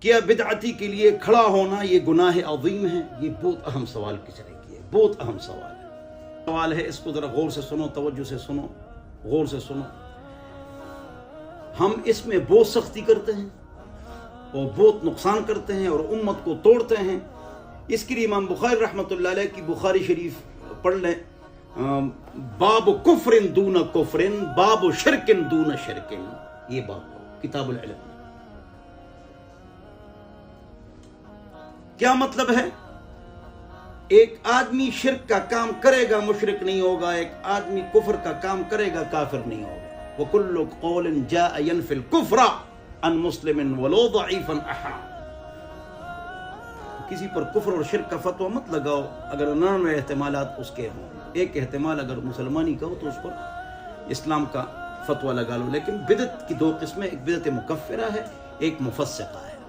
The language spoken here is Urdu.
کیا بدعتی کے لیے کھڑا ہونا یہ گناہ عظیم ہے؟ یہ بہت اہم سوال کس نے کیا ہے، بہت اہم سوال ہے، اس کو ذرا غور سے سنو، توجہ سے سنو، غور سے سنو۔ ہم اس میں بہت سختی کرتے ہیں اور بہت نقصان کرتے ہیں اور امت کو توڑتے ہیں۔ اس کے لیے امام بخاری رحمۃ اللہ علیہ کی بخاری شریف پڑھ لیں، باب کفر دون کفر، باب شرک دون شرک، یہ باب کتاب العلم۔ کیا مطلب ہے؟ ایک آدمی شرک کا کام کرے گا مشرک نہیں ہوگا، ایک آدمی کفر کا کام کرے گا کافر نہیں ہوگا۔ وَكُلُّ قَوْلٍ جَاءَ يَنْفِي الْكُفْرَ عَنْ مُسْلِمٍ وَلَوْ ضَعِيفًا أَحَا۔ کسی پر کفر اور شرک کا فتویٰ مت لگاؤ اگر 99 احتمالات اس کے ہوں، ایک احتمال اگر مسلمانی کا ہو تو اس پر اسلام کا فتویٰ لگا لو۔ لیکن بدعت کی دو قسمیں، ایک بدعت مکفرہ ہے، ایک مفسقہ ہے۔